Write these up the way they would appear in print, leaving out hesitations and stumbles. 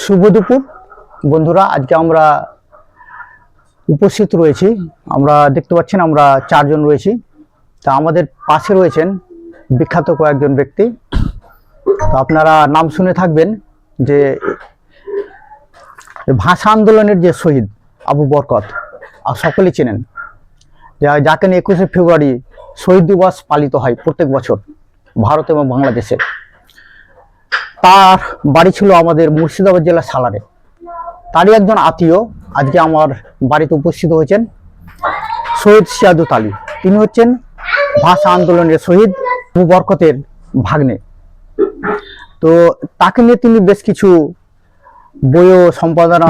শুভ দুপুর বন্ধুরা। আজকে আমরা উপস্থিত রয়েছি, আমরা দেখতে পাচ্ছেন আমরা চারজন রয়েছি। তা আমাদের পাশে রয়েছেন বিখ্যাত কয়েকজন ব্যক্তি। তো আপনারা নাম শুনে থাকবেন যে ভাষা আন্দোলনের যে শহীদ আবু বরকত, আর সকলেই চেনেন, যাকে নিয়ে 21শে ফেব্রুয়ারি শহীদ দিবস পালিত হয় প্রত্যেক বছর ভারত এবং বাংলাদেশে। তার বাড়ি ছিল আমাদের মুর্শিদাবাদ জেলার সালারে। তারই একজন আত্মীয় আজকে আমার বাড়িতে উপস্থিত হয়েছেন, শহীদ সিয়াদত আলী। তিনি হচ্ছেন ভাষা আন্দোলনের শহীদ আবু বরকতের ভাগ্নে। তো তাকে নিয়ে তিনি বেশ কিছু বইও সম্পাদনা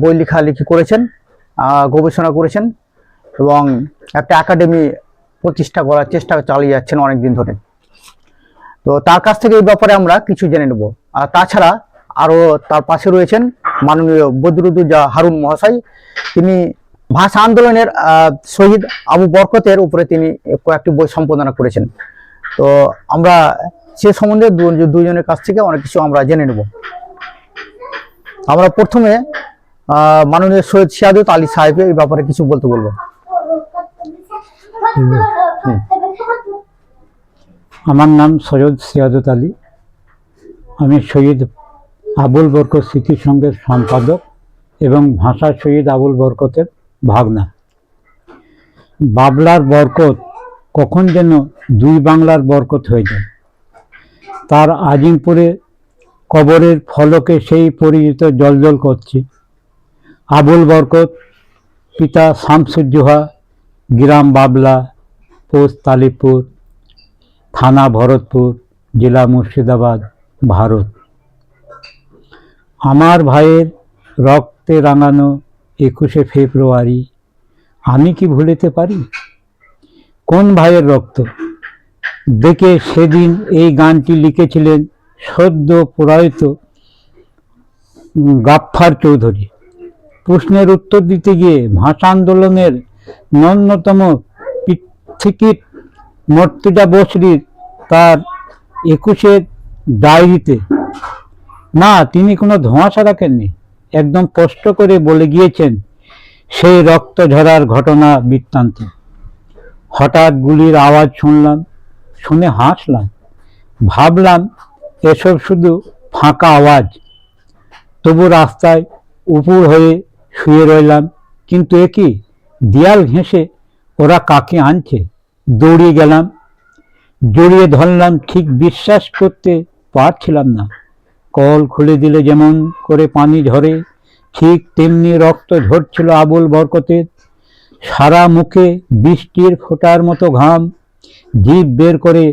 বই লেখালেখি করেছেন, গবেষণা করেছেন এবং একটা একাডেমি প্রতিষ্ঠা করার চেষ্টা চালিয়ে যাচ্ছেন অনেকদিন ধরে। তো তার কাছ থেকে এই ব্যাপারে আমরা কিছু জেনে নেব। আর তাছাড়া আরও তার পাশে রয়েছেন মাননীয় বদরুদ্দোজা হারুন মহাশয়। তিনি ভাষা আন্দোলনের শহীদ আবু বরকতের উপরে তিনি কয়েকটি বই সম্পাদনা করেছেন। তো আমরা সে সম্বন্ধে দুজনের কাছ থেকে অনেক কিছু আমরা জেনে নেব। আমরা প্রথমে মাননীয় শহীদ সিয়াদত আলী সাহেবের এই ব্যাপারে কিছু বলতে বলবো। আমার নাম সৈয়দ সিয়াদত আলী। আমি শহীদ আবুল বরকত স্মৃতি সংঘের সম্পাদক এবং ভাষা শহীদ আবুল বরকতের ভাগনা। বাবলার বরকত কখন যেন দুই বাংলার বরকত হয়ে যায়। তার আজিমপুরে কবরের ফলকে সেই পরিচিত জলজল করছে। আবুল বরকত, পিতা শামসুজ্জোহা, গ্রাম বাবলা, পোস্ট তালিপুর, থানা ভরতপুর, জেলা মুর্শিদাবাদ, ভারত। আমার ভাইয়ের রক্তে রাঙানো 21শে ফেব্রুয়ারি আমি কি ভুলিতে পারি? কোন ভাইয়ের রক্ত দেখে সেদিন এই গানটি লিখেছিলেন সদ্য প্রয়াত গাফফার চৌধুরী। প্রশ্নের উত্তর দিতে গিয়ে ভাষা আন্দোলনের ন্যূনতম পৃথিকীর মর্তুজা বসরির তার 21-এর ডায়েরিতে না, তিনি কোনো ধোঁয়াশা রাখেননি, একদম স্পষ্ট করে বলে গিয়েছেন সেই রক্ত ঝরার ঘটনা বৃত্তান্ত। হঠাৎ গুলির আওয়াজ শুনলাম, শুনে হাসলাম, ভাবলাম এসব শুধু ফাঁকা আওয়াজ। তবু রাস্তায় উপুর হয়ে শুয়ে রইলাম। কিন্তু এ কি, দেয়াল ঘেঁষে ওরা কাকে আনছে? দৌড়িয়ে গেলাম, জড়িয়ে ধরলাম, ঠিক বিশ্বাস করতে পারছিলাম না। কল খুলে দিলে যেমন করে পানি ঝরে, ঠিক তেমনি রক্ত ঝরছিল আবুল বরকতের। সারা মুখে বৃষ্টির ফোঁটার মতো ঘাম, জিভ বের করে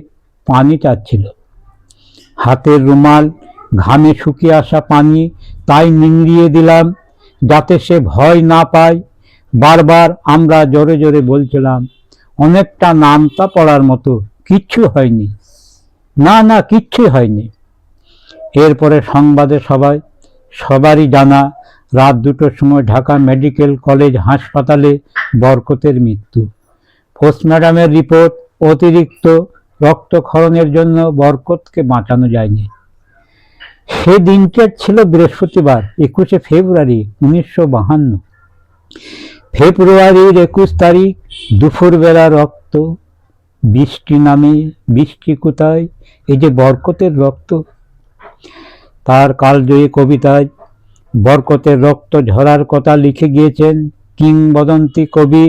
পানি চাচ্ছিল। হাতের রুমাল ঘামে শুকিয়ে আসা পানি, তাই নিংড়িয়ে দিলাম যাতে সে ভয় না পায়। বারবার আমরা জোরে জোরে বলছিলাম, অনেকটা নামতা পড়ার মতো, কিচ্ছু হয়নি, না না কিচ্ছুই হয়নি। এরপরে সংবাদে সবারই জানা, রাত 2টোর সময় ঢাকা মেডিকেল কলেজ হাসপাতালে বরকতের মৃত্যু। পোস্টমর্টমের রিপোর্ট, অতিরিক্ত রক্তক্ষরণের জন্য বরকতকে বাঁচানো যায়নি। সে দিনটা ছিল বৃহস্পতিবার, 21শে ফেব্রুয়ারি 1952। ফেব্রুয়ারির 21 তারিখ দুপুরবেলা রক্ত, বৃষ্টি নামে, বৃষ্টি কোথায়, এই যে বরকতের রক্ত। তার কালজয়ী কবিতায় বরকতের রক্ত ঝরার কথা লিখে গিয়েছেন কিংবদন্তি কবি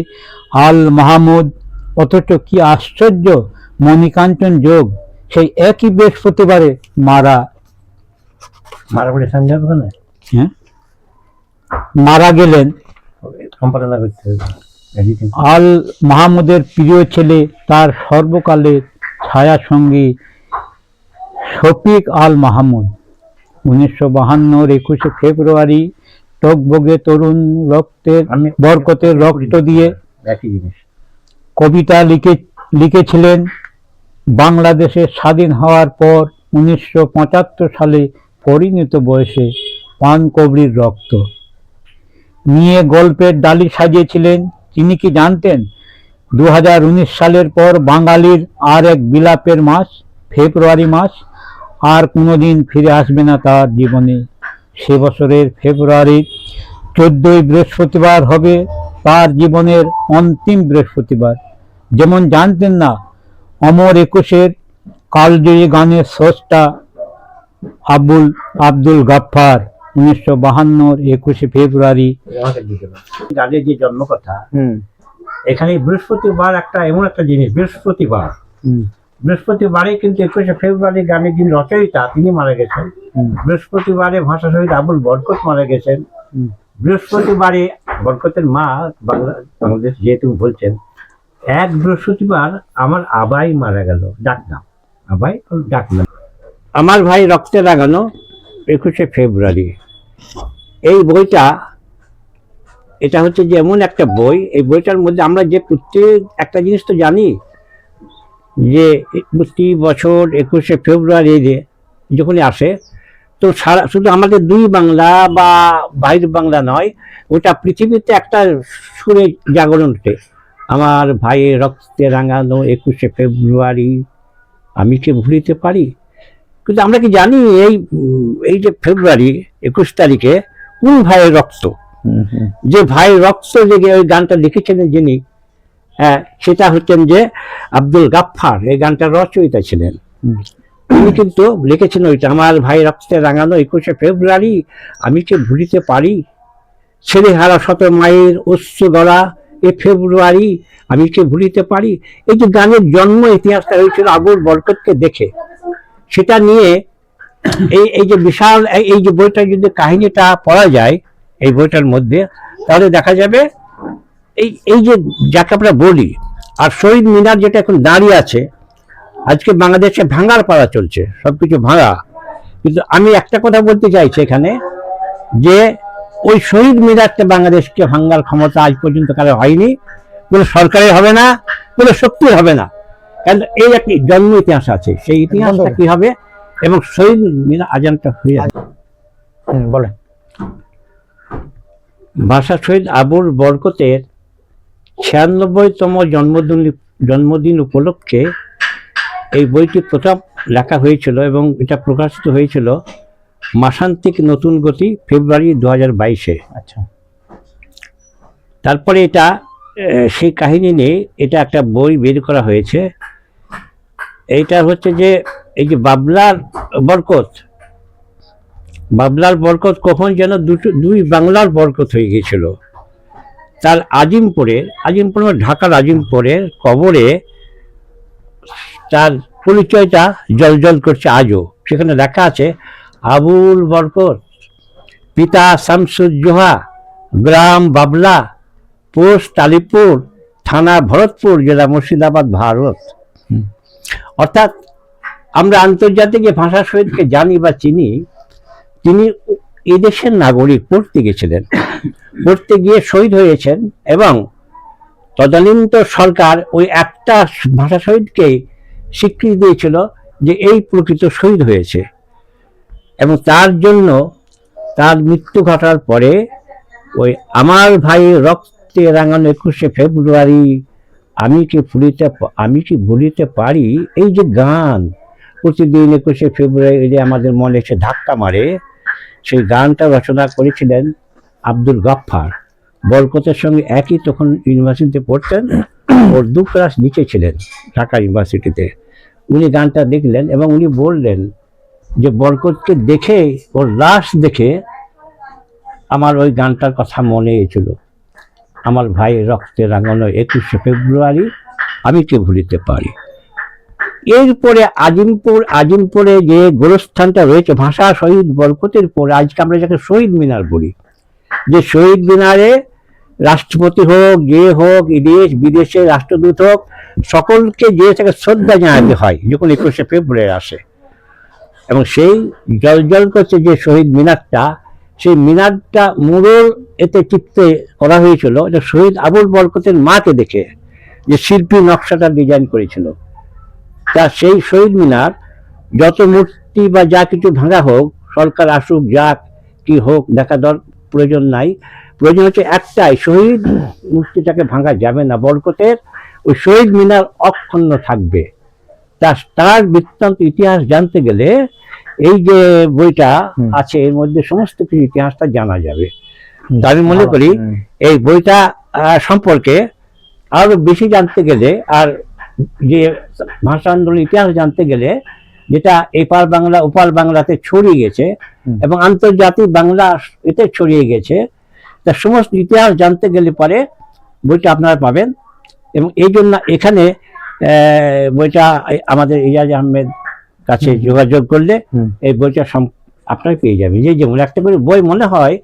আল মাহমুদ। অথচ কি আশ্চর্য, মণিকাঞ্চন যোগ সেই একই বৃহস্পতিবারে মারা গেলেন আল মাহমুদের প্রিয় ছেলে, তার সর্বকালের ছায়া সঙ্গী শফিক আল মাহমুদ। 1952-র 21শে ফেব্রুয়ারি টকবগে তরুণ রক্তের বরকতের রক্ত দিয়ে কবিতা লিখেছিলেন। বাংলাদেশের স্বাধীন হওয়ার পর 1975 সালে পরিণত বয়সে পানকবরির রক্ত নিয়ে গল্পের ডালি সাজিয়েছিলেন। তিনি কি জানতেন 2019 সালের পর বাঙালির আর এক বিলাপের মাস ফেব্রুয়ারি মাস আর কোনোদিন ফিরে আসবে না তার জীবনে। সে বছরের ফেব্রুয়ারি 14 বৃহস্পতিবার হবে তার জীবনের অন্তিম বৃহস্পতিবার। যেমন জানতেন না অমর একুশের কালজয়ী গানের স্রষ্টা আব্দুল গাফফার 1952 21 ফেব্রুয়ারি গানের যে জন্মকথা। এখানে বৃহস্পতিবার একটা এমন একটা জিনিস, বৃহস্পতিবারে কিন্তু 21 ফেব্রুয়ারি গানের যিনি রচয়িতা তিনি মারা গেছেন। বৃহস্পতিবারে ভাষা শহীদ আবুল বরকত মারা গেছেন। বৃহস্পতিবারে বরকতের মা বাংলাদেশ যেহেতু বলছেন, এক বৃহস্পতিবার আমার আবাই মারা গেল, ডাকনাম আবাই ডাকনাম। আমার ভাই রক্তে রাঙানো 21 ফেব্রুয়ারি, এই বইটা এটা হচ্ছে যে এমন একটা বই, এই বইটার মধ্যে আমরা যে প্রত্যেক একটা জিনিস তো জানি যে প্রতি বছর 21 ফেব্রুয়ারি যখনই আসে তো সারা শুধু আমাদের দুই বাংলা বা বাইরের বাংলা নয়, ওটা পৃথিবীতে একটা সুরে জাগরণ ওঠে। আমার ভাইয়ের রক্তে রাঙানো 21 ফেব্রুয়ারি আমি কি ভুলিতে পারি। কিন্তু আমরা কি জানি এই যে ফেব্রুয়ারি 21 তারিখে কোন ভাইয়ের রক্ত, যে ভাইয়ের রক্ত লেগে ওই গানটা লিখেছিলেন যিনি, সেটা হচ্ছেন যে আব্দুল গাফফার। এই গানটার রচয়িতা ছিলেন তিনি, কিন্তু লিখেছেন ওইটা, আমার ভাই রক্তে রাঙানো 21 ফেব্রুয়ারি আমি কি ভুলিতে পারি, ছেলে হারা শত মায়ের অশ্রু গড়া এ ফেব্রুয়ারি আমি কি ভুলিতে পারি। এই যে গানের জন্ম ইতিহাসটা হয়েছিল আবুল বরকতকে দেখে, সেটা নিয়ে এই যে বিশাল এই যে বইটা যদি কাহিনীটা পড়া যায় এই বইটার মধ্যে, তাহলে দেখা যাবে এই যে যাকে আমরা বলি। আর শহীদ মিনার যেটা এখন দাঁড়িয়ে আছে, আজকে বাংলাদেশে ভাঙার পাড়া চলছে, সবকিছু ভাঙা। কিন্তু আমি একটা কথা বলতে চাইছি এখানে, যে ওই শহীদ মিনারটা বাংলাদেশকে ভাঙার ক্ষমতা আজ পর্যন্ত কারো হয়নি, কোনো সরকারের হবে না, কোনো শক্তির হবে না। কারণ এই একটি জন্ম ইতিহাস আছে, সেই ইতিহাসটা কি হবে এবং শহীদ মিনার আজানটা হয়ে যাবে। বলেন। ভাষা শহীদ আবুল বরকতের 96তম জন্মদিন উপলক্ষে এই বইটি প্রথম লেখা হয়েছিল এবং এটা প্রকাশিত হয়েছিল মাসান্তিক নতুন গতি ফেব্রুয়ারি 2022-এ। আচ্ছা। তারপরে এটা সেই কাহিনী নিয়ে এটা একটা বই বের করা হয়েছে। এইটা হচ্ছে যে এই যে বাবলার বরকত কখন যেন দুই বাংলার বরকত হয়ে গিয়েছিল। তার আজিমপুরে ঢাকার আজিমপুরের কবরে তার পরিচয়টা জলজল করছে আজও। সেখানে লেখা আছে আবুল বরকত, পিতা শামসুজ্জোহা, গ্রাম বাবলা, পোস্ট আলিপুর, থানা ভরতপুর, জেলা মুর্শিদাবাদ, ভারত। অর্থাৎ আমরা আন্তর্জাতিক যে ভাষা শহীদকে জানি বা চিনি, তিনি এদেশের নাগরিক, পড়তে গেছিলেন, পড়তে গিয়ে শহীদ হয়েছেন এবং তদানীন্তন সরকার ওই একটা ভাষা শহীদকে স্বীকৃতি দিয়েছিল যে এই প্রকৃত শহীদ হয়েছে। এবং তার জন্য তার মৃত্যু ঘটার পরে ওই আমার ভাই রক্তে রাঙানো 21 ফেব্রুয়ারি আমি কি ভুলিতে পারি, এই যে গান প্রতিদিন 21 ফেব্রুয়ারি আমাদের মনে এসে ধাক্কা মারে, সেই গানটা রচনা করেছিলেন আব্দুল গাফফার। বরকতের সঙ্গে একই তখন ইউনিভার্সিটিতে পড়তেন, ওর 2 ক্লাস নিচে ছিলেন ঢাকা ইউনিভার্সিটিতে। উনি গানটা দেখলেন এবং উনি বললেন যে বরকতকে দেখে, ওর লাশ দেখে আমার ওই গানটার কথা মনে এসেছিল, আমার ভাই রক্তে রাঙানো 21 ফেব্রুয়ারি আমি কি ভুলিতে পারি। এরপরে আজিমপুরে যে গোরস্থানটা রয়েছে ভাষা শহীদ বরকতের পরে, আজকে আমরা যাকে শহীদ মিনার বলি, যে শহীদ মিনারে রাষ্ট্রপতি হোক, যে হোক, দেশ বিদেশে রাষ্ট্রদূত হোক, সকলকে যে তাকে শ্রদ্ধা জানাতে হয় যখন 21 ফেব্রুয়ারি আসে। এবং সেই জল করছে যে শহীদ মিনারটা, সেই মিনারটা মুরল এতে চিত্রে করা হয়েছিল, এটা শহীদ আবুল বরকতের মাকে দেখে যে শিল্পী নকশাটা ডিজাইন করেছিল। তা সেই শহীদ মিনার যত মূর্তি বা যা কিছু ভাঙা হোক, সরকার আসুক যাক কি হোক, দেখা প্রয়োজন নাই, প্রয়োজন হচ্ছে একটাই, শহীদ মূর্তিটাকে ভাঙা যাবে না, বরকতের ওই শহীদ মিনার অক্ষুণ্ণ থাকবে। তার বৃত্তান্ত ইতিহাস জানতে গেলে এই যে বইটা হুম। আছে এর মধ্যে সমস্ত কিছু ইতিহাসটা জানা যাবে। তো আমি মনে করি এই বইটা সম্পর্কে আরো বেশি জানতে গেলে আর যে ভাষা আন্দোলন ইতিহাস জানতে গেলে যেটা এপার বাংলা ওপার বাংলাতে ছড়িয়ে গেছে এবং আন্তর্জাতিক বাংলা এতে ছড়িয়ে গেছে, তার সমস্ত ইতিহাস জানতে গেলে পরে বইটা আপনারা পাবেন। এবং এই জন্য এখানে বইটা আমাদের ইজাজ আহমেদ কাছে যোগাযোগ করলে এই বইটা আপনারা পেয়ে যাবেন। যেমন একটা করে বই মনে হয়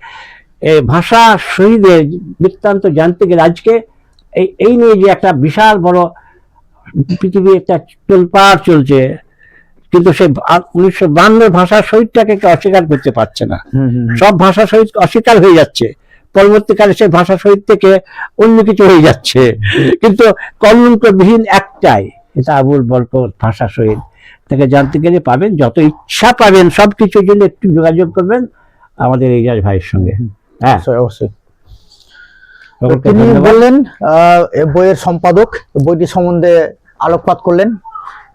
এই ভাষা শহীদের বৃত্তান্ত জানতে গেলে আজকে এই নিয়ে যে একটা বিশাল বড় পৃথিবী একটা তোলপাড় চলছে, কিন্তু সেই 1952 ভাষা শহীদটাকে কেউ অস্বীকার করতে পারছে না। সব ভাষা শহীদ অস্বীকার হয়ে যাচ্ছে, পরবর্তীকালে সেই ভাষা শহীদ থেকে অন্য কিছু হয়ে যাচ্ছে, কিন্তু কলঙ্কবিহীন একটাই, এটা আবুল বরকত ভাষা শহীদ। তাকে জানতে গেলে পাবেন, যত ইচ্ছা পাবেন, সবকিছুর জন্য একটু যোগাযোগ করবেন আমাদের ইজাজ ভাইয়ের সঙ্গে। হ্যাঁ, অবশ্যই। তিনি বললেন এই বইয়ের সম্পাদক বইটি সম্বন্ধে আলোকপাত করলেন।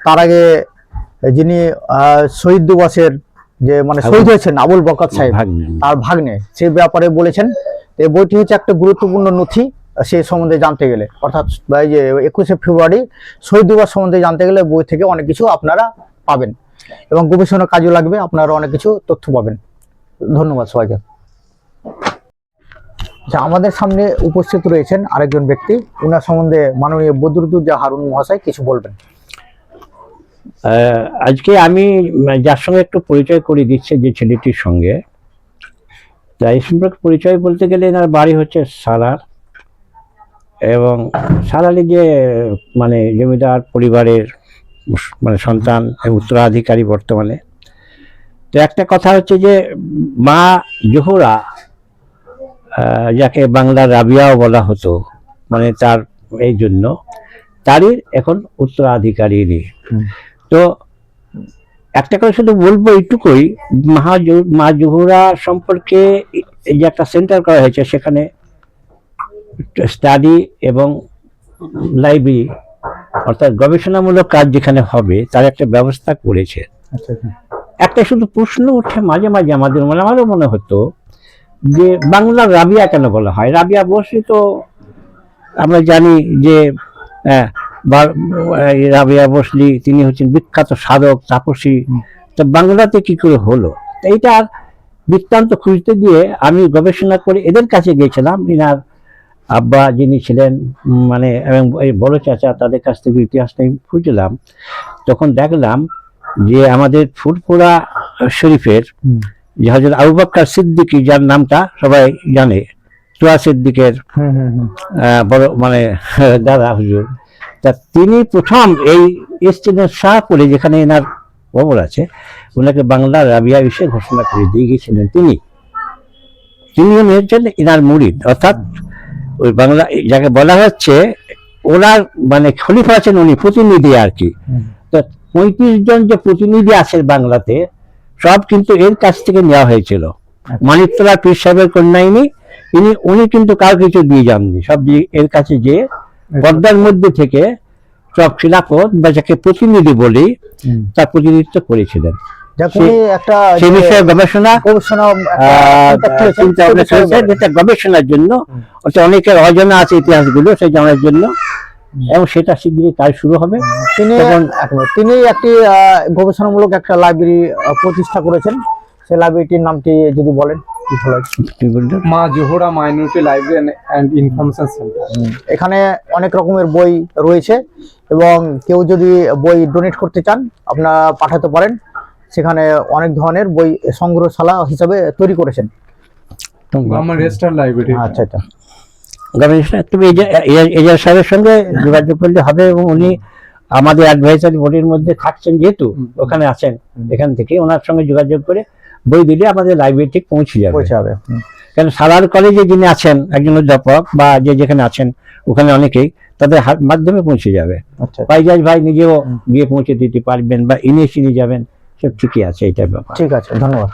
তার আগে যিনি শহীদ দিবসের যে মানে শহীদ হয়েছেন আবুল বরকত সাহেব, তার ভাগ্নে, সেই ব্যাপারে বলেছেন এই বইটি হচ্ছে একটা গুরুত্বপূর্ণ নথি সেই সম্বন্ধে জানতে গেলে, অর্থাৎ এই যে 21শে ফেব্রুয়ারি শহীদ দিবস সম্বন্ধে জানতে গেলে বই থেকে অনেক কিছু আপনারা পাবেন এবং গবেষণা কাজে লাগবে, আপনারা অনেক কিছু তথ্য পাবেন। ধন্যবাদ সবাইকে। আচ্ছা, আমাদের সামনে উপস্থিত রয়েছেন আরেকজন ব্যক্তি, ওনার সম্বন্ধে মাননীয় বদরুদ্দোজা হারুন মহাশয় কিছু বলবেন। আজকে আমি যার সঙ্গে একটু পরিচয় করে দিচ্ছে, যে ছেলেটির সঙ্গে, তাই সম্পর্কে পরিচয় বলতে গেলে এনার বাড়ি হচ্ছে সালার, এবং সালারে যে মানে জমিদার পরিবারের মানে সন্তান উত্তরাধিকারী বর্তমানে। তো একটা কথা হচ্ছে যে মা জোহরা, যাকে বাংলার রাবিয়াও বলা হতো, মানে তার এই জন্য তারই এখন উত্তরাধিকারী। তো একটা কথা শুধু বলবো এইটুকুই, মা জোহরা সম্পর্কে যে একটা সেন্টার করা হয়েছে, সেখানে স্টাডি এবং লাইব্রেরি অর্থাৎ গবেষণামূলক কাজ যেখানে হবে তার একটা ব্যবস্থা করেছে। একটা শুধু প্রশ্ন উঠে মাঝে মাঝে আমারও মনে হতো যে বাংলার রাবিয়া কেন বলা হয়? রাবিয়া বসরি তো আমরা জানি যে রাবিয়া বসরি তিনি হচ্ছেন বিখ্যাত সাধক তাপসী, তো বাংলাতে কি করে হলো? এইটার বৃত্তান্ত খুঁজতে গিয়ে আমি গবেষণা করে এদের কাছে গিয়েছিলাম। ইনার আব্বা যিনি ছিলেন মানে এবং এই বড় চাচা, তাদের কাছ থেকে ইতিহাসটা খুঁজলাম। তখন দেখলাম যে আমাদের ফুরফুরা শরীফের যে হযরত আবু বকর সিদ্দিকী, যার নামটা সবাই জানে, তুয়া সিদ্দিকের বড় মানে দাদা হুজুর, তা তিনি প্রথম এই এসছিলেন শাহপুরে, যেখানে এনার কবর আছে, ওনাকে বাংলার রাবিয়া হিসেবে ঘোষণা করে দিয়ে গিয়েছিলেন। তিনি হচ্ছেন এনার মুরিদ, অর্থাৎ ওই বাংলা যাকে বলা হচ্ছে ওনার মানে খলিফা আছেন উনি, প্রতিনিধি আর কি। তো 35 জন যে প্রতিনিধি আছে বাংলাতে, সব কিন্তু এর কাছ থেকে নেওয়া হয়েছিল। মানিকতলা পীর সাহেবের কন্যাইনি, উনি কিন্তু কার কিছু দিয়ে যাননি, সব এর কাছে যে পর্দার মধ্যে থেকে সব খিলাফত বা যাকে প্রতিনিধি বলি তার প্রতিনিধিত্ব করেছিলেন। সেই বিষয়ে গবেষণার জন্য অনেকের অজানা আছে ইতিহাসগুলো, সেই জানার জন্য, এবং সেটা শীঘ্রই কাজ শুরু হবে। তিনি একটি গবেষণামূলক একটা লাইব্রেরি প্রতিষ্ঠা করেছেন, সেই লাইব্রেরিটির নামটি যদি বলেন। মা Zohra minority library and information centre. এখানে অনেক রকমের বই রয়েছে এবং কেউ যদি বই ডোনেট করতে চান আপনারা পাঠাতে পারেন। সেখানে অনেক ধরনের বই সংগ্রহশালা হিসাবে তৈরি করেছেন। আমার রেজিস্টার লাইব্রেরি। আচ্ছা, এটা গবেষণা তুমি এজাজ সাহেবের সঙ্গে যোগাযোগ করলে হবে, এবং উনি আমাদের অ্যাডভাইজারি বোর্ডের মধ্যে থাকছেন, যেহেতু ওখানে আছেন, এখান থেকে ওনার সঙ্গে যোগাযোগ করে বই দিলে আমাদের লাইব্রেরি ঠিক পৌঁছে যাবে। কারণ সালার কলেজে যিনি আছেন একজন অধ্যাপক বা যেখানে আছেন ওখানে অনেকেই তাদের মাধ্যমে পৌঁছে যাবে। ইজাজ ভাই নিজেও গিয়ে পৌঁছে দিতে পারবেন বা ইনি যাবেন, সব ঠিকই আছে, এইটার ব্যাপার। ঠিক আছে, ধন্যবাদ।